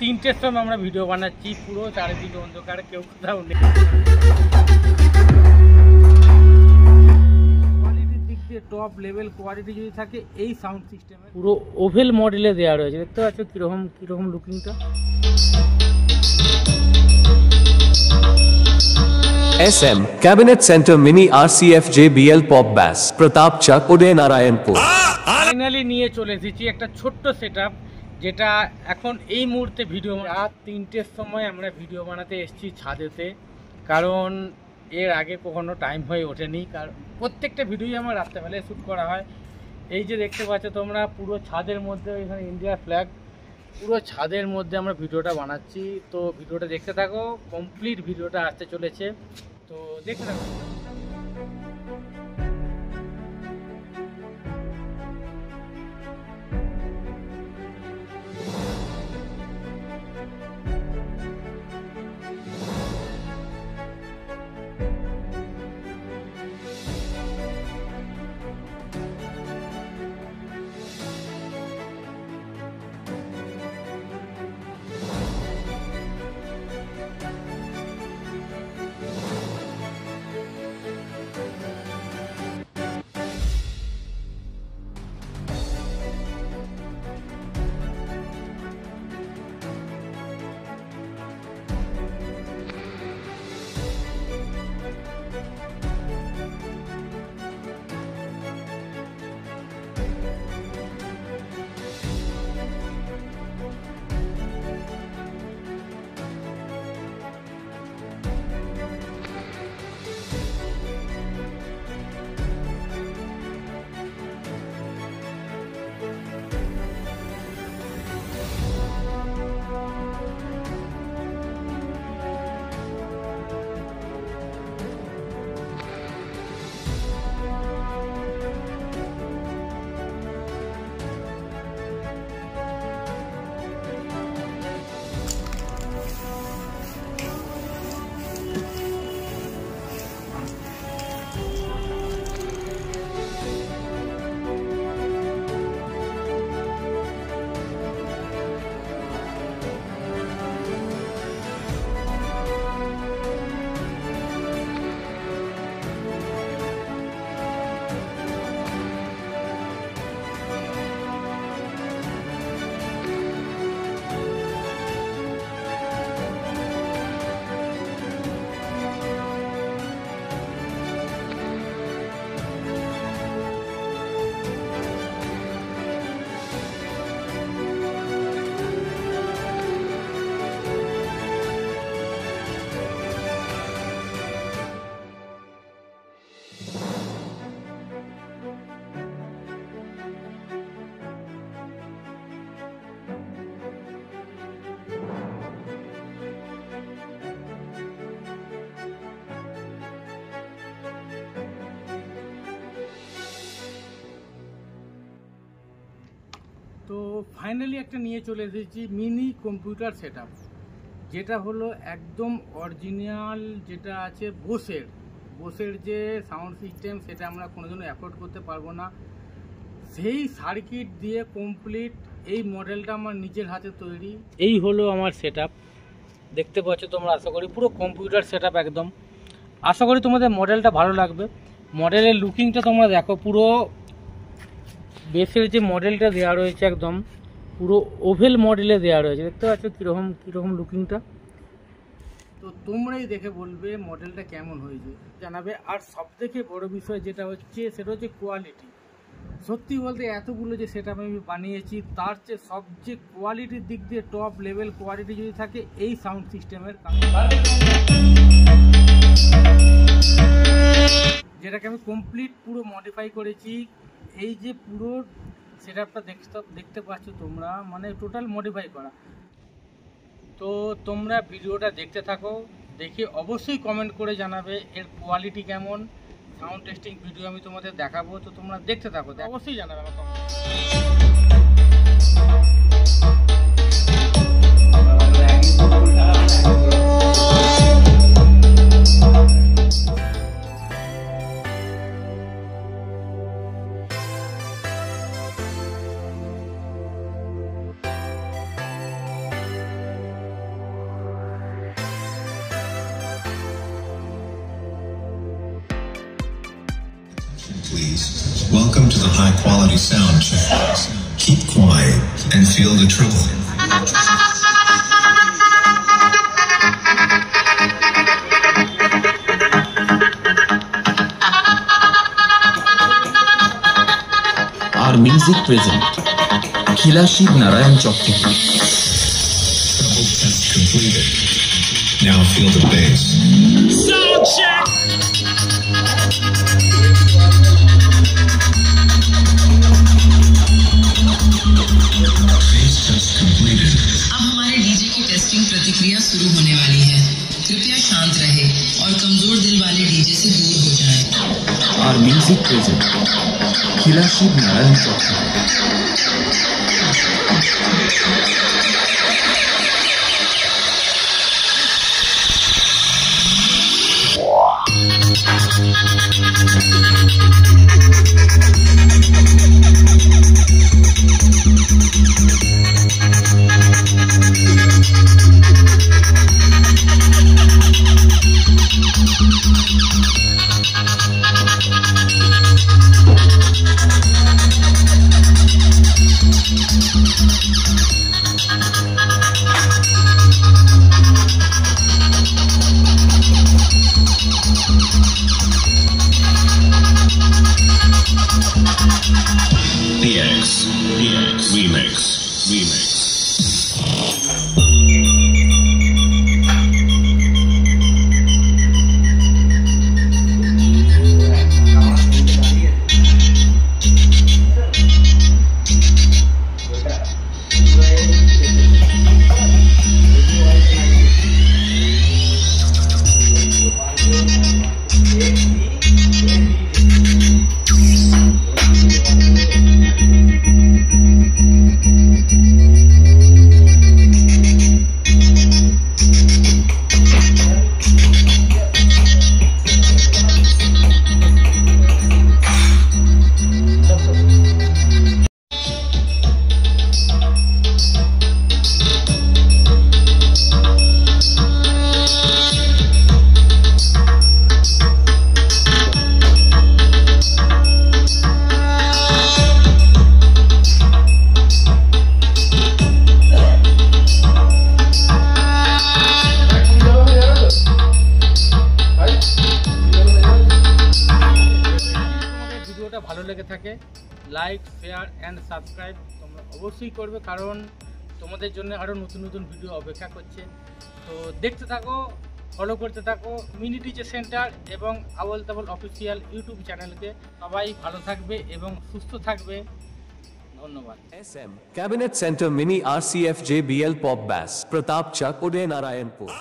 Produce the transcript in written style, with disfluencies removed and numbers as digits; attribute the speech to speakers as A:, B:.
A: তিনটের সময় আমরা ভিডিও বানাচ্ছি, পুরো চারিদিকে অন্ধকার, কেউ কোথাও নেই। কোয়ালিটির দিক দিয়ে টপ লেভেল কোয়ালিটি যদি থাকে এই সাউন্ড সিস্টেমে পুরো ওভেল মডেলে দেওয়া রয়েছে। দেখতে পাচ্ছ কিরকম লুকিংটা।
B: SM Cabinet Center Mini RCF JBL Pop Bass Pratapchak Uday Narayanpur।
A: Finally নিয়ে চলে এসেছি একটা ছোট্ট সেটআপ, যেটা এখন এই মুহূর্তে ভিডিও রাত 3টের সময় আমরা ভিডিও বানাতে এসেছি ছাদেতে, কারণ এর আগে কখনো টাইম হয়ে ওঠেনি। কারণ প্রত্যেকটা ভিডিওই আমার রাত্রেবেলায় শ্যুট করা হয়। এই যে দেখতে পাচ্ছ তোমরা, পুরো ছাদের মধ্যে এখানে ইন্ডিয়ার ফ্ল্যাগ, পুরো ছাদের মধ্যে আমরা ভিডিওটা বানাচ্ছি। তো ভিডিওটা দেখতে থাকো, কমপ্লিট ভিডিওটা আসতে চলেছে, তো দেখতে থাকো। তো ফাইনালি একটা নিয়ে চলে এসেছি মিনি কম্পিউটার সেটআপ, যেটা হলো একদম অরিজিনাল, যেটা আছে বোসের যে সাউন্ড সিস্টেম, সেটা আমরা কোনোদিনও অ্যাফোর্ড করতে পারবো না। সেই সার্কিট দিয়ে কমপ্লিট এই মডেলটা আমার নিজের হাতে তৈরি। এই হলো আমার সেটআপ, দেখতে পাচ্ছ তোমরা। আশা করি পুরো কম্পিউটার সেটআপ একদম। আশা করি তোমাদের মডেলটা ভালো লাগবে। মডেলের লুকিংটা তোমরা দেখো, পুরো বেসের যে মডেলটা দেওয়া রয়েছে একদম পুরো ওভেল মডেলে দেওয়া রয়েছে। দেখতে পাচ্ছ কীরকম লুকিংটা। তো তোমরাই দেখে বলবে মডেলটা কেমন হয়েছে, জানাবে। আর সবথেকে বড় বিষয় যেটা হচ্ছে, সেটা হচ্ছে কোয়ালিটি। সত্যি বলতে এতগুলো যে সেটআপ আমি বানিয়েছি, তার চেয়ে সবচেয়ে কোয়ালিটির দিক দিয়ে টপ লেভেল কোয়ালিটি যদি থাকে এই সাউন্ড সিস্টেমের, যেটাকে আমি কমপ্লিট পুরো মডিফাই করেছি। এই যে পুরো সেটআপটা দেখতে পাচ্ছ তোমরা, মানে টোটাল মডিফাই করা। তো তোমরা ভিডিওটা দেখতে থাকো, দেখে অবশ্যই কমেন্ট করে জানাবে এর কোয়ালিটি কেমন। সাউন্ড টেস্টিং ভিডিও আমি তোমাদের দেখাবো, তো তোমরা দেখতে থাকো, অবশ্যই জানাবে আমার comment.
C: Welcome to the high quality sound check. Keep quiet and feel the treble.
D: Our music present. Khila Shiv Narayan Chowk থেকে।
C: Treble test completed. Now feel the bass.
E: Sound check.
C: Bass test completed.
F: अब हमारे DJ की testing प्रतिक्रिया शुरू होने वाली है। कृपया शांत रहे और कमजोर दिल वाले डीजे से दूर हो जाएं।
D: Our music present. Khila Shiv Narayan Chowk থেকে।
C: DX Remix.
A: ভালো লেগে থাকে লাইক শেয়ার অ্যান্ড সাবস্ক্রাইব তোমরা অবশ্যই করবে, কারণ তোমাদের জন্য আরও নতুন নতুন ভিডিও অপেক্ষা করছে। তো দেখতে থাকো, ফলো করতে থাকো মিনি ডিজে সেন্টার এবং আবল তাবল অফিসিয়াল ইউটিউব চ্যানেলকে। সবাই ভালো থাকবে এবং সুস্থ থাকবে। ধন্যবাদ।
B: SM Cabinet Center Mini RCF JBL Pop Bass Pratap Chak Uday Narayanpur।